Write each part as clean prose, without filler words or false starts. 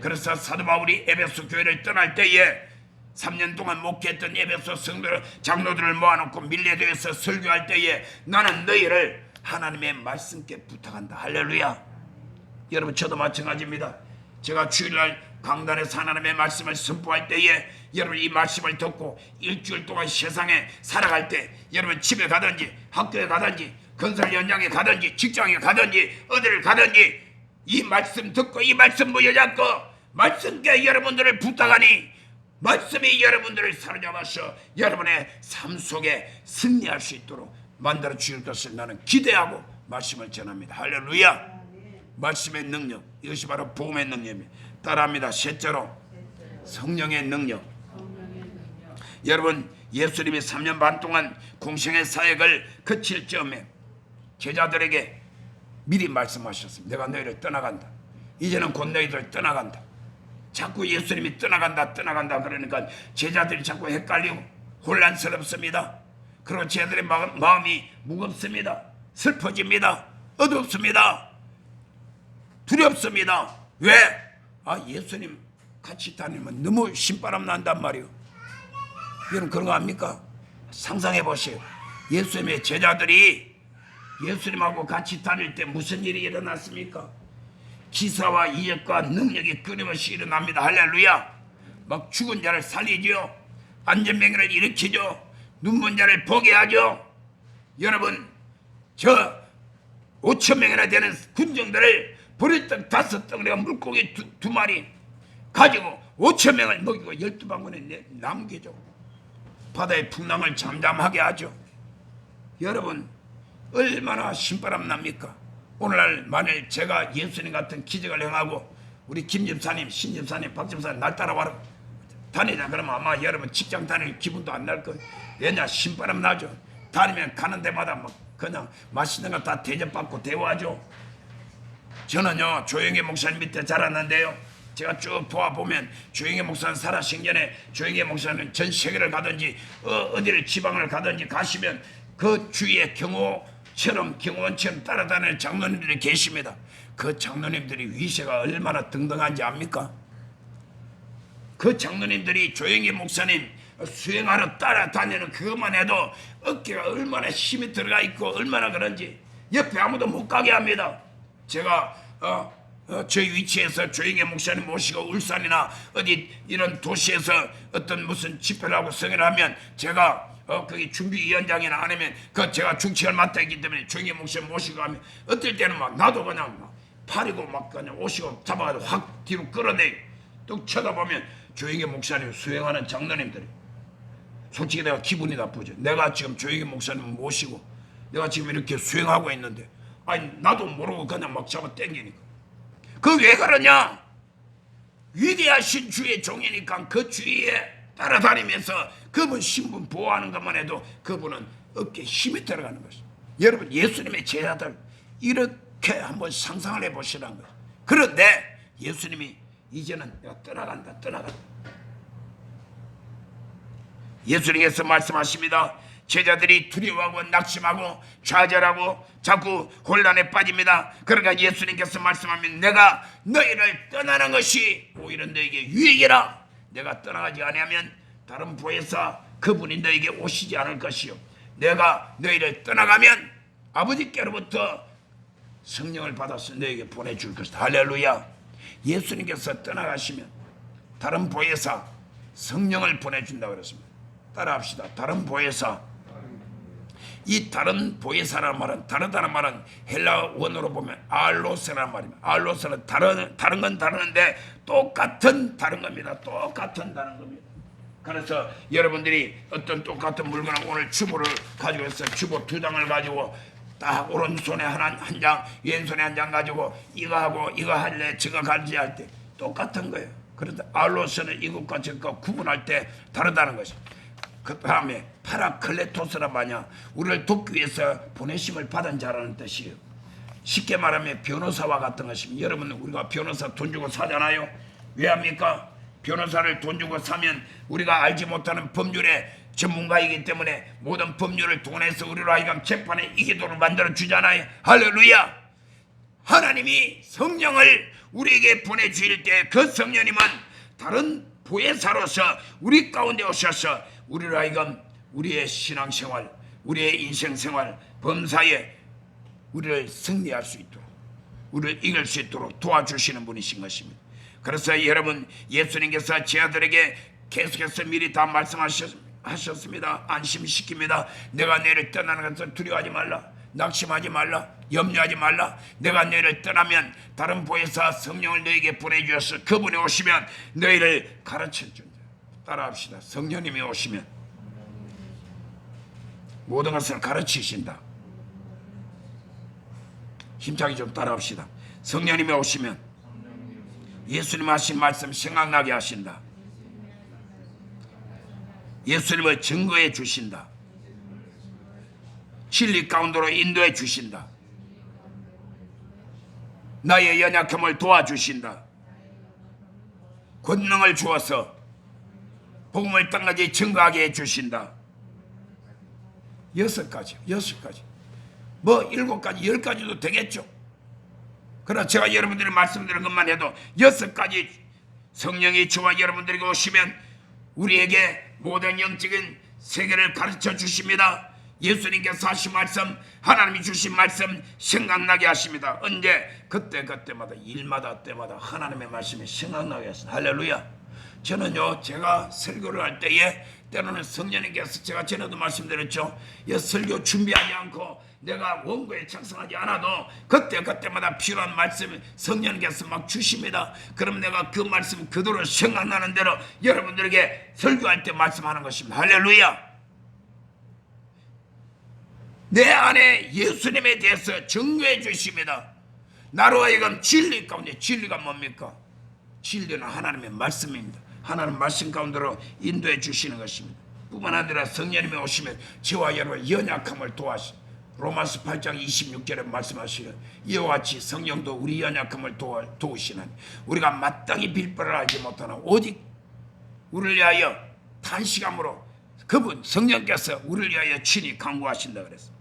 그래서 사도 바울이 에베소 교회를 떠날 때에 3년 동안 목회했던 에베소 성도들 장로들을 모아놓고 밀레도에서 설교할 때에 나는 너희를 하나님의 말씀께 부탁한다. 할렐루야. 여러분 저도 마찬가지입니다. 제가 주일날 강단에서 하나님의 말씀을 선포할 때에 여러분 이 말씀을 듣고 일주일 동안 세상에 살아갈 때 여러분 집에 가든지 학교에 가든지 건설 현장에 가든지 직장에 가든지 어디를 가든지 이 말씀 듣고 이 말씀 모여잡고 말씀께 여러분들을 부탁하니 말씀이 여러분들을 사로잡아서 여러분의 삶 속에 승리할 수 있도록 만들어 주실 것을 나는 기대하고 말씀을 전합니다. 할렐루야. 말씀의 능력, 이것이 바로 복음의 능력입니다. 따라합니다. 셋째로 성령의 능력. 여러분 예수님이 3년 반 동안 공생의 사역을 그칠 즈음에 제자들에게 미리 말씀하셨습니다. 내가 너희를 떠나간다. 이제는 곧 너희들 떠나간다. 자꾸 예수님이 떠나간다 그러니까 제자들이 자꾸 헷갈리고 혼란스럽습니다. 그리고 제자들의 마음이 무겁습니다. 슬퍼집니다. 어둡습니다. 두렵습니다. 왜? 예수님 같이 다니면 너무 신바람 난단 말이에요. 여러분 그런 거 압니까? 상상해 보세요. 예수님의 제자들이 예수님하고 같이 다닐 때 무슨 일이 일어났습니까? 기사와 이적과 능력이 끊임없이 일어납니다. 할렐루야. 막 죽은 자를 살리죠. 안전병을 일으키죠. 눈먼 자를 보게 하죠. 여러분 저 5,000명이나 되는 군정들을 버렸던 5덩어리가 물고기 두 마리 가지고 5,000명을 먹이고 12방울에 남기죠. 바다의 풍랑을 잠잠하게 하죠. 여러분 얼마나 신바람 납니까? 오늘날 만일 제가 예수님 같은 기적을 행하고 우리 김 집사님, 신 집사님, 박 집사님 날 따라와라 다니자 그러면 아마 여러분 직장 다닐 기분도 안 날 거예요. 왜냐? 신바람 나죠. 다니면 가는 데마다 막 그냥 맛있는 거 다 대접받고 대우하죠. 저는요 조영애 목사님 밑에 자랐는데요. 제가 쭉 보아보면 조영애 목사는 살아생전에 조영애 목사는 전 세계를 가든지 어디를 지방을 가든지 가시면 그 주위에 경호원처럼 따라다니는 장로님들이 계십니다. 그 장로님들이 위세가 얼마나 등등한지 압니까? 그 장로님들이 조영애 목사님 수행하러 따라다니는 그것만 해도 어깨가 얼마나 힘이 들어가 있고 얼마나 그런지 옆에 아무도 못 가게 합니다. 제가 저희 위치에서 조영애 목사님 모시고 울산이나 어디 이런 도시에서 어떤 무슨 집회를 하고 성회를 하면 제가 거기 준비위원장이나 아니면 제가 중책을 맡아 있기 때문에 조영애 목사님 모시고 하면 어떨 때는 막 나도 그냥 막 팔이고 막 그냥 오시고 잡아가지고 확 뒤로 끌어내고 또 쳐다보면 조영애 목사님 수행하는 장로님들이 솔직히 내가 기분이 나쁘죠. 내가 지금 조영애 목사님 모시고 내가 지금 이렇게 수행하고 있는데 아니 나도 모르고 그냥 막 잡아 당기니까 그 왜 그러냐? 위대하신 주의 종이니까 그 주위에 따라다니면서 그분 신분 보호하는 것만 해도 그분은 어깨에 힘이 들어가는 것입니다. 여러분 예수님의 제자들 이렇게 한번 상상을 해보시라는 거예요. 그런데 예수님이 이제는 내가 떠나간다. 예수님께서 말씀하십니다. 제자들이 두려워하고 낙심하고 좌절하고 자꾸 혼란에 빠집니다. 그러니까 예수님께서 말씀하면 내가 너희를 떠나는 것이 오히려 너에게 유익이라. 내가 떠나가지 아니하면 다른 보혜사 그분이 너에게 오시지 않을 것이요 내가 너희를 떠나가면 아버지께로부터 성령을 받아서 너에게 보내줄 것이다. 할렐루야. 예수님께서 떠나가시면 다른 보혜사 성령을 보내준다고 그랬습니다. 따라합시다. 다른 보혜사. 이 다른 보혜사라는 말은 다르다는 말은 헬라 원어로 보면 알로스라는 말입니다. 알로스는 다른 건 다르는데 똑같은 다른 겁니다. 똑같은 다른 겁니다. 그래서 여러분들이 어떤 똑같은 물건을 오늘 주보를 가지고 있어요. 주보 2장을 가지고 딱 오른손에 한 장, 왼손에 한 장 가지고 이거 하고 이거 할래 저거 갈지 할 때 똑같은 거예요. 그런데 알로스는 이것과 저것 구분할 때 다르다는 것이죠. 그 다음에 파라클레토스란 말이야. 우리를 돕기 위해서 보내심을 받은 자라는 뜻이에요. 쉽게 말하면 변호사와 같은 것입니다. 여러분 우리가 변호사 돈 주고 사잖아요. 왜 합니까? 변호사를 돈 주고 사면 우리가 알지 못하는 법률의 전문가이기 때문에 모든 법률을 통해서 우리로 하여금 재판에 이기도록 만들어 주잖아요. 할렐루야. 하나님이 성령을 우리에게 보내주실 때 그 성령님은 다른 보혜사로서 우리 가운데 오셔서 우리로 하여금 우리의 신앙생활, 우리의 인생생활, 범사에 우리를 승리할 수 있도록, 우리를 이길 수 있도록 도와주시는 분이신 것입니다. 그래서 여러분, 예수님께서 제 아들에게 계속해서 미리 다 말씀하셨습니다. 안심시킵니다. 내가 너희를 떠나는 것을 두려워하지 말라, 낙심하지 말라, 염려하지 말라. 내가 너희를 떠나면 다른 보혜사 성령을 너희에게 보내주셔서 그분이 오시면 너희를 가르쳐준다. 따라합시다. 성령님이 오시면 모든 것을 가르치신다. 힘차게 좀 따라합시다. 성령님이 오시면 예수님 하신 말씀 생각나게 하신다. 예수님을 증거해 주신다. 진리 가운데로 인도해 주신다. 나의 연약함을 도와주신다. 권능을 주어서 복음을 땅까지 증거하게 해주신다. 6가지, 6가지. 뭐 7가지, 10가지도 되겠죠. 그러나 제가 여러분들이 말씀드린 것만 해도 6가지 성령이 저와 여러분들에게 오시면 우리에게 모든 영적인 세계를 가르쳐 주십니다. 예수님께서 하신 말씀, 하나님이 주신 말씀 생각나게 하십니다. 언제? 그때마다 일마다 때마다 하나님의 말씀이 생각나게 하십니다. 할렐루야. 저는요, 제가 설교를 할 때에 때로는 성령님께서, 제가 전에도 말씀드렸죠, 설교 준비하지 않고 내가 원고에 작성하지 않아도 그때마다 필요한 말씀 성령님께서 막 주십니다. 그럼 내가 그 말씀 그대로 생각나는 대로 여러분들에게 설교할 때 말씀하는 것입니다. 할렐루야. 내 안에 예수님에 대해서 증거해 주십니다. 나로 하여금 진리 가운데, 진리가 뭡니까? 진리는 하나님의 말씀입니다. 하나님 말씀 가운데로 인도해 주시는 것입니다. 뿐만 아니라 성령님이 오시면 저와 여러분의 연약함을 도와주시고, 로마서 8장 26절에 말씀하시는 이와 같이 성령도 우리 연약함을 도우시나니 우리가 마땅히 빌바를 알지 못하나 오직 우리를 위하여 탄식함으로 그분 성령께서 우리를 위하여 친히 간구하신다 그랬습니다.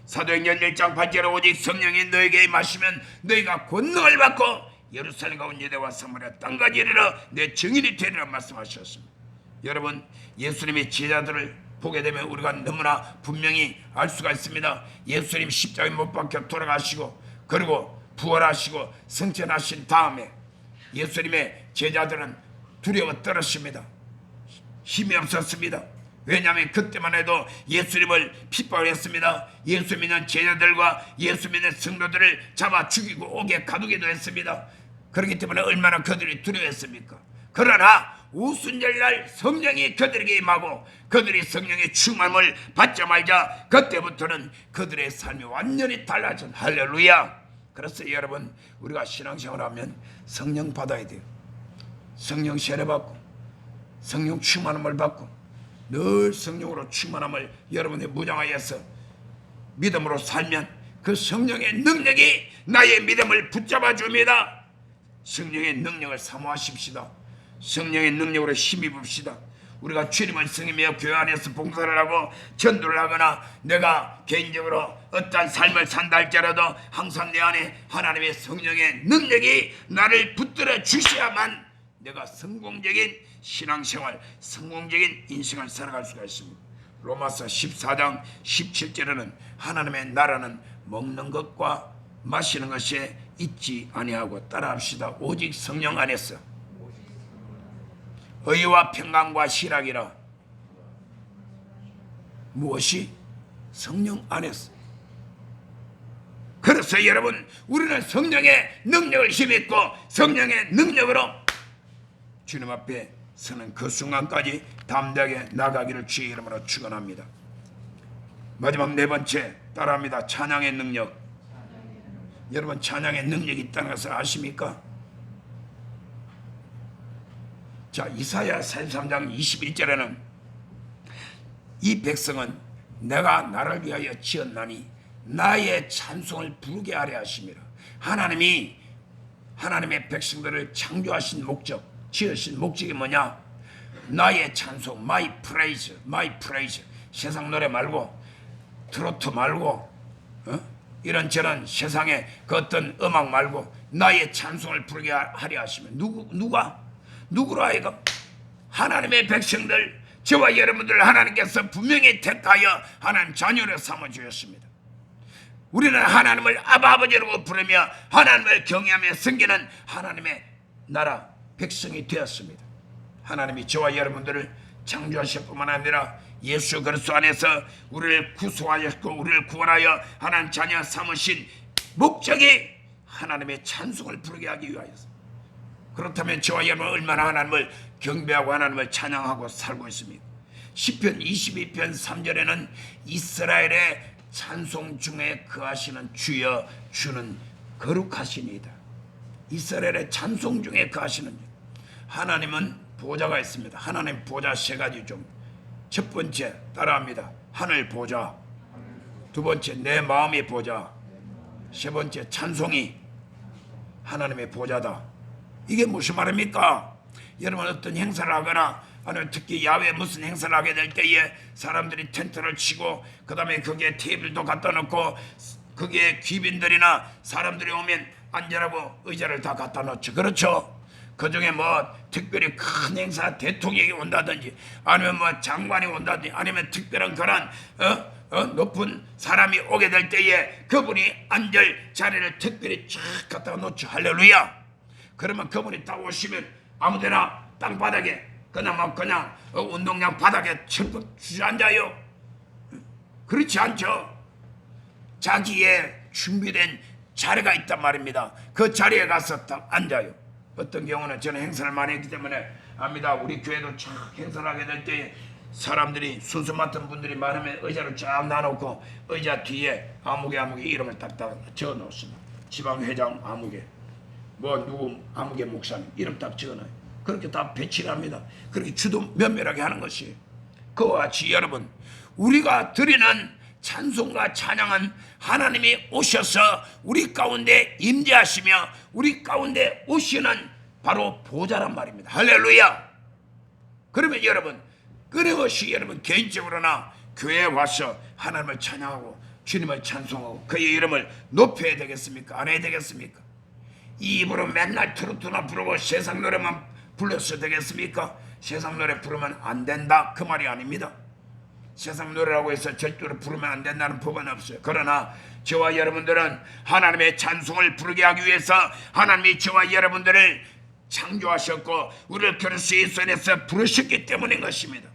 사도행전 1장 8절에 오직 성령이 너에게 임하시면 너희가 권능을 받고 예루살렘과 온 유대와 사마리아 땅까지 이르러 내 증인이 되리라 말씀하셨습니다. 여러분, 예수님의 제자들을 보게 되면 우리가 너무나 분명히 알 수가 있습니다. 예수님 십자가에 못 박혀 돌아가시고 그리고 부활하시고 승천하신 다음에 예수님의 제자들은 두려워 떨었습니다. 힘이 없었습니다. 왜냐하면 그때만 해도 예수님을 핍박을 했습니다. 예수 믿는 제자들과 예수 믿는 성도들을 잡아 죽이고 옥에 가두기도 했습니다. 그렇기 때문에 얼마나 그들이 두려워했습니까? 그러나 우순절날 성령이 그들에게 임하고 그들이 성령의 충만을 받자마자 그때부터는 그들의 삶이 완전히 달라진, 할렐루야. 그래서 여러분, 우리가 신앙생활하면 성령 받아야 돼요. 성령 세례받고 성령 충만함을 받고 늘 성령으로 충만함을 여러분의 무장하여서 믿음으로 살면 그 성령의 능력이 나의 믿음을 붙잡아 줍니다. 성령의 능력을 사모하십시다. 성령의 능력으로 힘입읍시다. 우리가 주님을 승리며 교회 안에서 봉사를 하고 전도를 하거나 내가 개인적으로 어떠한 삶을 산다 할지라도 항상 내 안에 하나님의 성령의 능력이 나를 붙들어 주셔야만 내가 성공적인 신앙생활, 성공적인 인생을 살아갈 수가 있습니다. 로마서 14장 17절에는 하나님의 나라는 먹는 것과 마시는 것에 있지 아니하고, 따라합시다. 오직 성령 안에서 의와 평강과 희락이라. 무엇이? 성령 안에서. 그래서 여러분, 우리는 성령의 능력을 힘입고 성령의 능력으로 주님 앞에 서는 그 순간까지 담대하게 나가기를 주의 이름으로 축원합니다. 마지막 4번째, 따라합니다. 찬양의 능력. 여러분, 찬양의 능력이 있다는 것을 아십니까? 자, 이사야 43장 21절에는 이 백성은 내가 나를 위하여 지었나니 나의 찬송을 부르게 하려 하심이라. 하나님이 하나님의 백성들을 창조하신 목적, 지으신 목적이 뭐냐? 나의 찬송, my praise, my praise. 세상 노래 말고, 트로트 말고, 이런저런 세상의 그 어떤 음악 말고 나의 찬송을 부르게 하려 하시면 누구로 하여금 하나님의 백성들, 저와 여러분들 하나님께서 분명히 택하여 하나님 자녀로 삼아주셨습니다. 우리는 하나님을 아버지라고 부르며 하나님을 경외하며 섬기는 하나님의 나라 백성이 되었습니다. 하나님이 저와 여러분들을 창조하실 뿐만 아니라 예수 그리스도 안에서 우리를 구속하였고 우리를 구원하여 하나님 자녀 삼으신 목적이 하나님의 찬송을 부르게 하기 위하여서. 그렇다면 저와 여러분은 얼마나 하나님을 경배하고 하나님을 찬양하고 살고 있습니까? 시편 22편 3절에는 이스라엘의 찬송 중에 거하시는 주여 주는 거룩하시니이다. 이스라엘의 찬송 중에 거하시는 주. 하나님은 보좌가 있습니다. 하나님 보좌 세 가지 중 첫 번째 따라합니다. 하늘 보좌, 두 번째 내 마음의 보좌, 세 번째 찬송이 하나님의 보좌다. 이게 무슨 말입니까? 여러분 어떤 행사를 하거나 아니면 특히 야외 무슨 행사를 하게 될 때에 사람들이 텐트를 치고 그 다음에 거기에 테이블도 갖다 놓고 거기에 귀빈들이나 사람들이 오면 앉으라고 의자를 다 갖다 놓죠. 그렇죠? 그 중에 뭐 특별히 큰 행사 대통령이 온다든지 아니면 뭐 장관이 온다든지 아니면 특별한 그런 높은 사람이 오게 될 때에 그분이 앉을 자리를 특별히 쫙 갖다 놓죠. 할렐루야. 그러면 그분이 딱 오시면 아무데나 땅바닥에 그냥 운동장 바닥에 철컥 주저앉아요. 그렇지 않죠. 자기의 준비된 자리가 있단 말입니다. 그 자리에 가서 딱 앉아요. 어떤 경우는 저는 행사를 많이 했기 때문에 압니다. 우리 교회도 쫙 행사를 하게 될 때 사람들이 순서 맡은 분들이 많으면 의자를 쫙 놔놓고 의자 뒤에 아무개 이름을 딱딱 적어 놓습니다. 지방회장 아무개, 뭐 누구 아무개 목사님 이름 딱 적어놔요. 그렇게 다 배치를 합니다. 그렇게 주도 면밀하게 하는 것이. 그와 같이 여러분 우리가 드리는 찬송과 찬양은 하나님이 오셔서 우리 가운데 임재하시며 우리 가운데 오시는 바로 보좌란 말입니다. 할렐루야. 그러면 여러분 끊임없이 여러분 개인적으로나 교회에 와서 하나님을 찬양하고 주님을 찬송하고 그의 이름을 높여야 되겠습니까? 안 해야 되겠습니까? 이 입으로 맨날 트로트나 부르고 세상 노래만 불러서 되겠습니까? 세상 노래 부르면 안 된다 그 말이 아닙니다. 세상 노래라고 해서 절대로 부르면 안 된다는 법은 없어요. 그러나 저와 여러분들은 하나님의 찬송을 부르게 하기 위해서 하나님이 저와 여러분들을 창조하셨고 우리를 그리스도 예수 안에서 부르셨기 때문인 것입니다.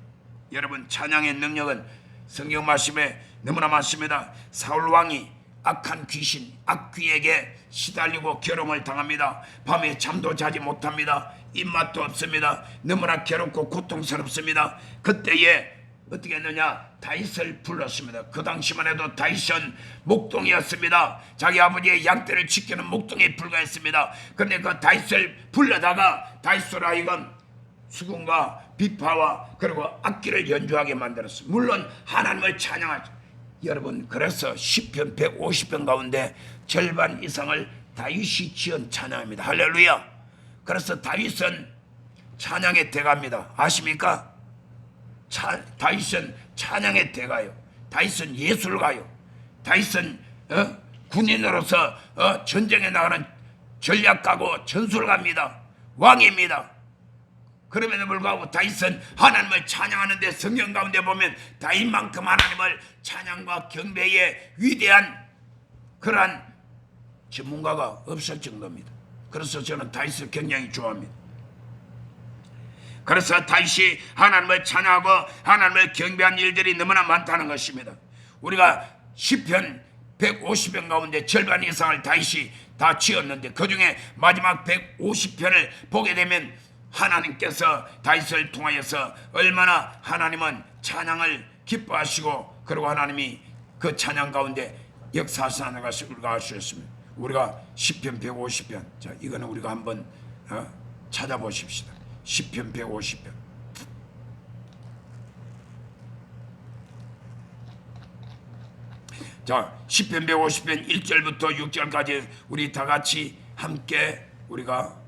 여러분 찬양의 능력은 성경 말씀에 너무나 많습니다. 사울 왕이 악한 귀신 악귀에게 시달리고 괴로움을 당합니다. 밤에 잠도 자지 못합니다. 입맛도 없습니다. 너무나 괴롭고 고통스럽습니다. 그때에 어떻게 했느냐? 다윗을 불렀습니다. 그 당시만 해도 다윗은 목동이었습니다. 자기 아버지의 양떼를 지키는 목동에 불과했습니다. 그런데 그 다윗을 불러다가 다윗으로 하여금 수군과 비파와 그리고 악기를 연주하게 만들었습니다. 물론 하나님을 찬양하죠. 여러분 그래서 시편 150편 가운데 절반 이상을 다윗이 지은 찬양입니다. 할렐루야. 그래서 다윗은 찬양의 대가입니다. 아십니까? 다윗은 찬양의 대가요. 다윗은 예술가요. 다윗은 군인으로서 전쟁에 나가는 전략가고 전술가입니다. 왕입니다. 그럼에도 불구하고 다윗은 하나님을 찬양하는데 성경 가운데 보면 다윗만큼 하나님을 찬양과 경배의 위대한 그러한 전문가가 없을 정도입니다. 그래서 저는 다윗을 굉장히 좋아합니다. 그래서 다윗이 하나님을 찬양하고 하나님을 경배한 일들이 너무나 많다는 것입니다. 우리가 시편 150편 가운데 절반 이상을 다윗이 다 지었는데 그 중에 마지막 150편을 보게 되면 하나님께서 다윗을 통하여서 얼마나 하나님은 찬양을 기뻐하시고 그리고 하나님이 그 찬양 가운데 역사하시는 것을 우리가 알 수 있습니다. 우리가 시편 150편 자 이거는 우리가 한번 찾아보십시다. 시편 150편 자 시편 150편 1절부터 6절까지 우리 다 같이 함께 우리가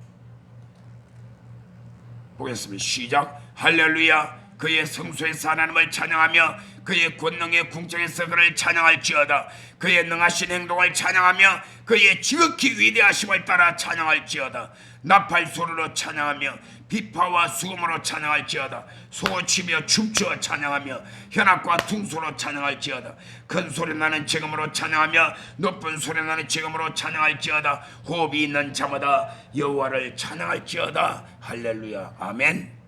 보겠습니다. 시작. 할렐루야 그의 성소에서 하나님을 찬양하며 그의 권능의 궁창에서 그를 찬양할지어다. 그의 능하신 행동을 찬양하며 그의 지극히 위대하심을 따라 찬양할지어다. 나팔 소리로 찬양하며 비파와 수금으로 찬양할지어다. 소치며 춤추어 찬양하며 현악과 퉁소로 찬양할지어다. 큰 소리 나는 지금으로 찬양하며 높은 소리 나는 지금으로 찬양할지어다. 호흡이 있는 자마다 여호와를 찬양할지어다. 할렐루야. 아멘.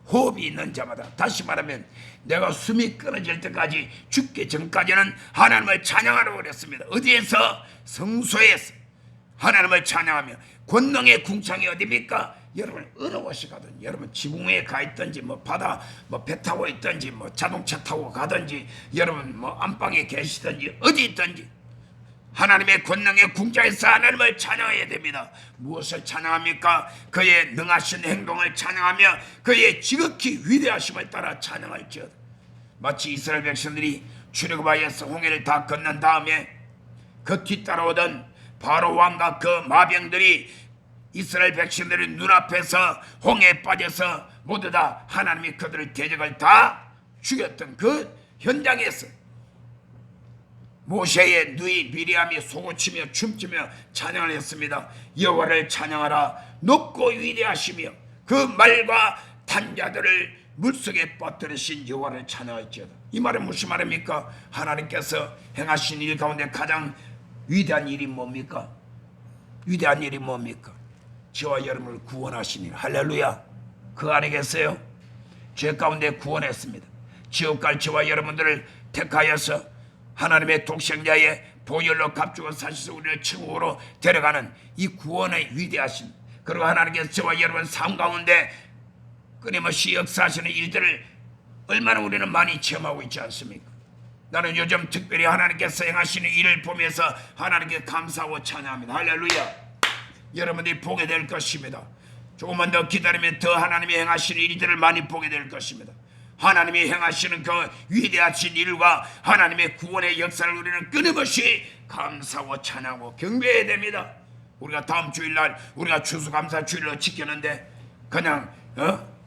호흡이 있는 자마다, 다시 말하면 내가 숨이 끊어질 때까지, 죽기 전까지는 하나님을 찬양하라고 그랬습니다. 어디에서? 성소에서 하나님을 찬양하며. 권능의 궁창이 어디입니까? 여러분 어느 곳에 가든, 여러분 지붕 위에 가 있든지 바다 배 타고 있든지 자동차 타고 가든지, 여러분 안방에 계시든지 어디 있든지 하나님의 권능의 궁창에서 하나님을 찬양해야 됩니다. 무엇을 찬양합니까? 그의 능하신 행동을 찬양하며 그의 지극히 위대하심을 따라 찬양할지어다. 마치 이스라엘 백성들이 출애굽하여서 홍해를 다 건넌 다음에 그 뒤따라오던 바로 왕과 그 마병들이 이스라엘 백성들의 눈앞에서 홍해에 빠져서 모두 다 하나님이 그들의 대적을 다 죽였던 그 현장에서 모세의 누이 미리암이 소고치며 춤추며 찬양을 했습니다. 여호와를 찬양하라. 높고 위대하시며 그 말과 탄자들을 물속에 빠뜨리신 여호와를 찬양할지어다. 이 말은 무슨 말입니까? 하나님께서 행하신 일 가운데 가장 위대한 일이 뭡니까? 위대한 일이 뭡니까? 저와 여러분을 구원하신 일. 할렐루야. 그 안에 계세요? 죄 가운데 구원했습니다. 지옥 갈 저와 여러분들을 택하여서 하나님의 독생자의 보혈로 값주고 사실서 우리를 천국으로 데려가는 이 구원의 위대하신, 그리고 하나님께서 저와 여러분 삶 가운데 끊임없이 역사하시는 일들을 얼마나 우리는 많이 체험하고 있지 않습니까? 나는 요즘 특별히 하나님께서 행하시는 일을 보면서 하나님께 감사하고 찬양합니다. 할렐루야. 여러분들이 보게 될 것입니다. 조금만 더 기다리면 더 하나님이 행하시는 일들을 많이 보게 될 것입니다. 하나님이 행하시는 그 위대하신 일과 하나님의 구원의 역사를 우리는 끊임없이 감사하고 찬양하고 경배해야 됩니다. 우리가 다음 주일날 우리가 추수감사 주일로 지키는데 그냥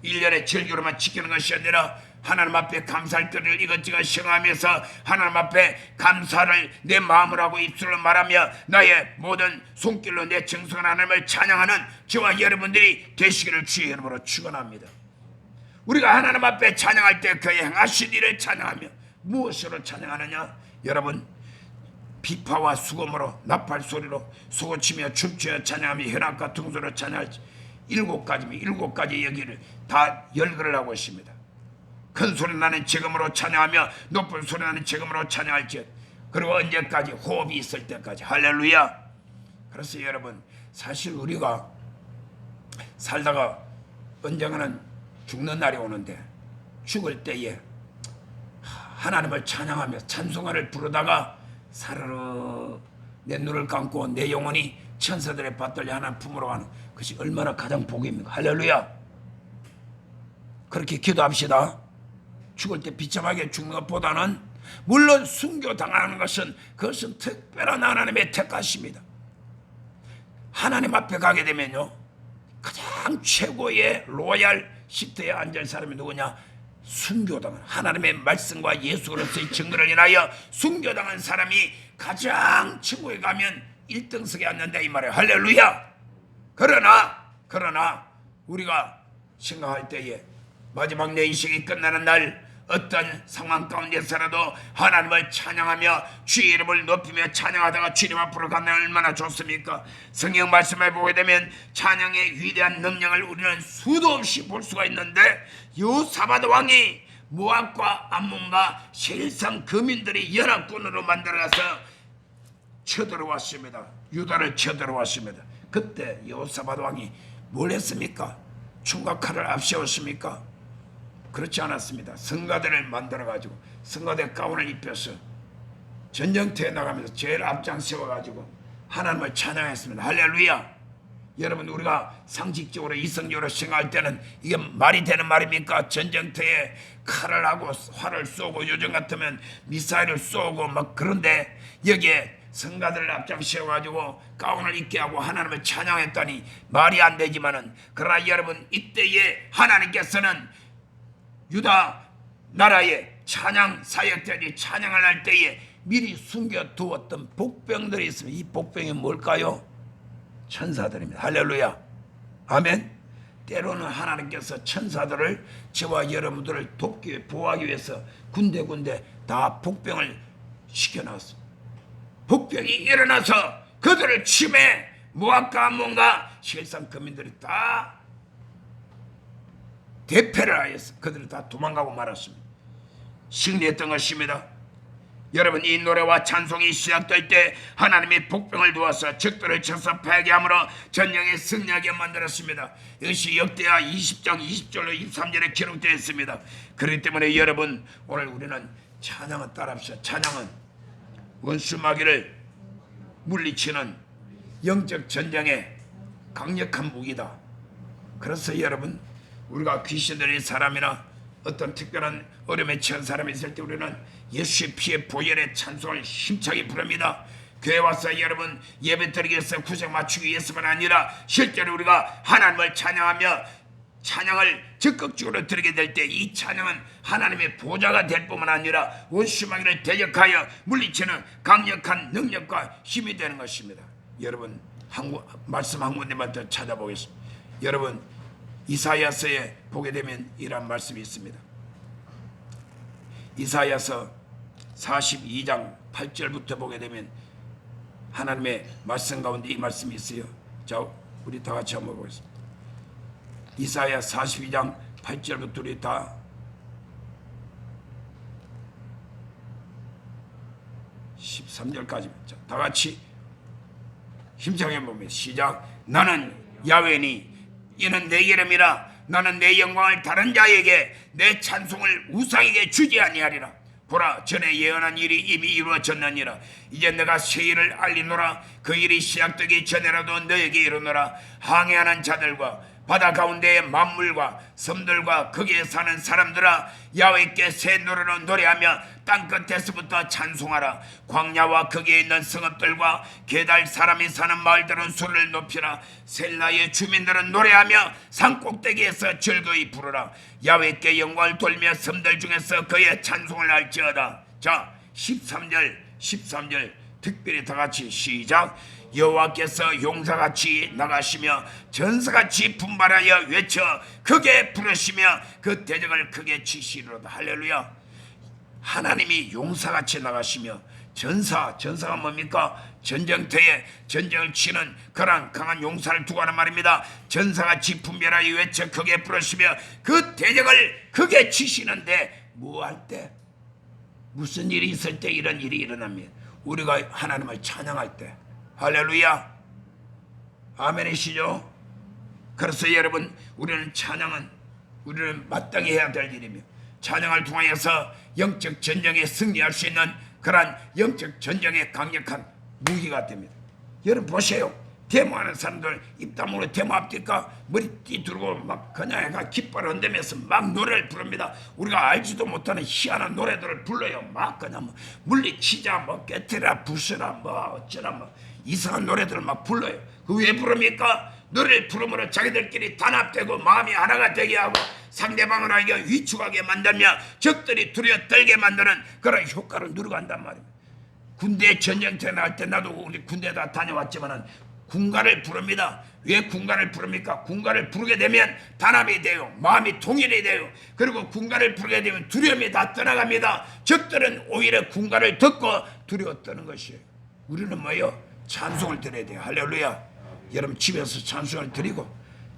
1년의 절기로만 지키는 것이 아니라 하나님 앞에 감사할 것을 이것저것 생각하면서 하나님 앞에 감사를 내 마음을 하고 입술로 말하며 나의 모든 손길로 내 정성한 하나님을 찬양하는 저와 여러분들이 되시기를 주의 이름으로 축원합니다. 우리가 하나님 앞에 찬양할 때 그의 행하신 일을 찬양하며 무엇으로 찬양하느냐? 여러분 비파와 수금으로 나팔 소리로 소고치며 춤추며 찬양하며 현악과 퉁소로 찬양할지 7가지 여기를 다 열거를 하고 있습니다. 큰 소리 나는 지금으로 찬양하며 높은 소리 나는 지금으로 찬양할지, 그리고 언제까지? 호흡이 있을 때까지. 할렐루야. 그래서 여러분 사실 우리가 살다가 언젠가는 죽는 날이 오는데 죽을 때에 하나님을 찬양하며 찬송가를 부르다가 사르르 내 눈을 감고 내 영혼이 천사들의 받들려 하나님 품으로 가는 것이 얼마나 가장 복입니까? 할렐루야. 그렇게 기도합시다. 죽을 때 비참하게 죽는 것보다는, 물론 순교당하는 것은 그것은 특별한 하나님의 택하십니다. 하나님 앞에 가게 되면요 가장 최고의 로얄 시트에 앉을 사람이 누구냐? 순교당한, 하나님의 말씀과 예수 그리스도의 증거를 인하여 순교당한 사람이 가장 천국에 가면 1등석에 앉는다 이 말이에요. 할렐루야. 그러나 우리가 생각할 때에 마지막 내 인생이 끝나는 날 어떤 상황 가운데서라도 하나님을 찬양하며 주의 이름을 높이며 찬양하다가 주님 앞으로 가면 얼마나 좋습니까? 성경 말씀을 보게 되면 찬양의 위대한 능력을 우리는 수도 없이 볼 수가 있는데, 여호사밧 왕이 모압과 암몬과 세일상 거민들이 연합군으로 만들어서 쳐들어왔습니다. 유다를 쳐들어왔습니다. 그때 여호사밧 왕이 뭘 했습니까? 총과 칼을 앞세웠습니까? 그렇지 않았습니다. 성가대를 만들어가지고 성가대 가운을 입혀서 전쟁터에 나가면서 제일 앞장 세워가지고 하나님을 찬양했습니다. 할렐루야. 여러분 우리가 상식적으로 이성적으로 생각할 때는 이게 말이 되는 말입니까? 전쟁터에 칼을 하고 활을 쏘고 요즘 같으면 미사일을 쏘고 막, 그런데 여기에 성가들을 앞장 세워가지고 가운을 입게 하고 하나님을 찬양했다니 말이 안 되지만은, 그러나 여러분 이때에 하나님께서는 유다 나라에 찬양 사역자들이 찬양을 할 때에 미리 숨겨두었던 복병들이 있으면 이 복병이 뭘까요? 천사들입니다. 할렐루야. 아멘. 때로는 하나님께서 천사들을 저와 여러분들을 돕기 위해 보호하기 위해서 군데군데 다 복병을 시켜놨어. 복병이 일어나서 그들을 침해 모압과 암몬과 실상 거민들이 다 대패를 하였어. 그들이 다 도망가고 말았습니다. 승리했던 것입니다. 여러분, 이 노래와 찬송이 시작될 때 하나님이 복병을 두어서 적들을 쳐서 패괴함으로 전쟁에 승리하게 만들었습니다. 이것이 역대하 20장 20절로 23절에 기록되어 있습니다. 그렇기 때문에 여러분, 오늘 우리는 찬양을 따라합시다. 찬양은 원수 마귀를 물리치는 영적 전쟁의 강력한 무기다. 그래서 여러분, 우리가 귀신 들린 사람이나 어떤 특별한 어려움에 처한 사람이 있을 때 우리는 예수의 피의 보혈의 찬송을 힘차게 부릅니다. 교회 와서 여러분 예배 드리기 위해서 구색 맞추기 위해서만 아니라 실제로 우리가 하나님을 찬양하며 찬양을 적극적으로 드리게 될 때 이 찬양은 하나님의 보좌가 될 뿐만 아니라 원수 마귀를 대적하여 물리치는 강력한 능력과 힘이 되는 것입니다. 여러분, 말씀 한 군데만 더 찾아보겠습니다. 여러분, 이사야서에 보게 되면 이런 말씀이 있습니다. 이사야서 42장 8절부터 보게 되면 하나님의 말씀 가운데 이 말씀이 있어요. 자, 우리 다 같이 한번 보겠습니다. 이사야 42장 8절부터 우리 다 (13절까지) 다 같이 힘차게 보면 시작. 나는 야훼니 이는 내 이름이라. 나는 내 영광을 다른 자에게 내 찬송을 우상에게 주지 아니하리라. 보라, 전에 예언한 일이 이미 이루어졌느니라. 이제 내가 새 일을 알리노라. 그 일이 시작되기 전에라도 너에게 이르노라. 항해하는 자들과 바다 가운데의 만물과 섬들과 거기에 사는 사람들아, 야훼께 새 노래로 노래하며 땅끝에서부터 찬송하라. 광야와 거기에 있는 성읍들과 게달 사람이 사는 마을들은 소리를 높이라. 셀라의 주민들은 노래하며 산꼭대기에서 즐거이 부르라. 야훼께 영광을 돌며 섬들 중에서 그의 찬송을 할지어다. 자, 13절 특별히 다 같이 시작. 여호와께서 용사같이 나가시며 전사같이 분발하여 외쳐 크게 부르시며 그 대적을 크게 치시리로다. 할렐루야. 하나님이 용사같이 나가시며 전사가 뭡니까? 전쟁터에 전쟁을 치는 그런 강한 용사를 두고 하는 말입니다. 전사같이 분별하여 외쳐 크게 부르시며 그 대적을 크게 치시는데 뭐 할 때? 무슨 일이 있을 때 이런 일이 일어납니다. 우리가 하나님을 찬양할 때. 할렐루야. 아멘이시죠? 그래서 여러분, 우리는 찬양은 우리는 마땅히 해야 될 일이며 찬양을 통하여서 영적 전쟁에 승리할 수 있는 그러한 영적 전쟁의 강력한 무기가 됩니다. 여러분 보세요. 데모하는 사람들 입 다물고 데모합니까? 머리띠 두르고 막 그냥 애가 깃발 흔들면서 막 노래를 부릅니다. 우리가 알지도 못하는 희한한 노래들을 불러요. 막 그냥 뭐 물리치자, 뭐 깨트라, 부수라, 뭐 어쩌라, 뭐 이상한 노래들을 막 불러요. 그 왜 부릅니까? 노래를 부르므로 자기들끼리 단합되고 마음이 하나가 되게 하고 상대방을 알게 위축하게 만들며 적들이 두려워 떨게 만드는 그런 효과를 누리고 한단 말입니다. 군대 전쟁터에 나갈 때 나도 우리 군대에다 다녀왔지만은 군가를 부릅니다. 왜 군가를 부릅니까? 군가를 부르게 되면 단합이 돼요. 마음이 통일이 돼요. 그리고 군가를 부르게 되면 두려움이 다 떠나갑니다. 적들은 오히려 군가를 듣고 두려워 떠는 것이에요. 우리는 뭐예요? 찬송을 드려야 돼요. 할렐루야. 여러분 집에서 찬송을 드리고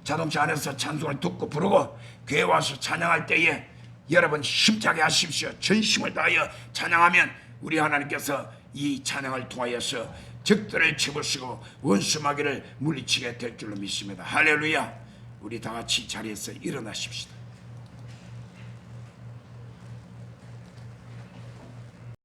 자동차 안에서 찬송을 듣고 부르고 교회 와서 찬양할 때에 여러분 힘차게 하십시오. 전심을 다하여 찬양하면 우리 하나님께서 이 찬양을 통하여서 적들을 쳐부시고 원수 마귀를 물리치게 될 줄로 믿습니다. 할렐루야. 우리 다 같이 자리에서 일어나십시다.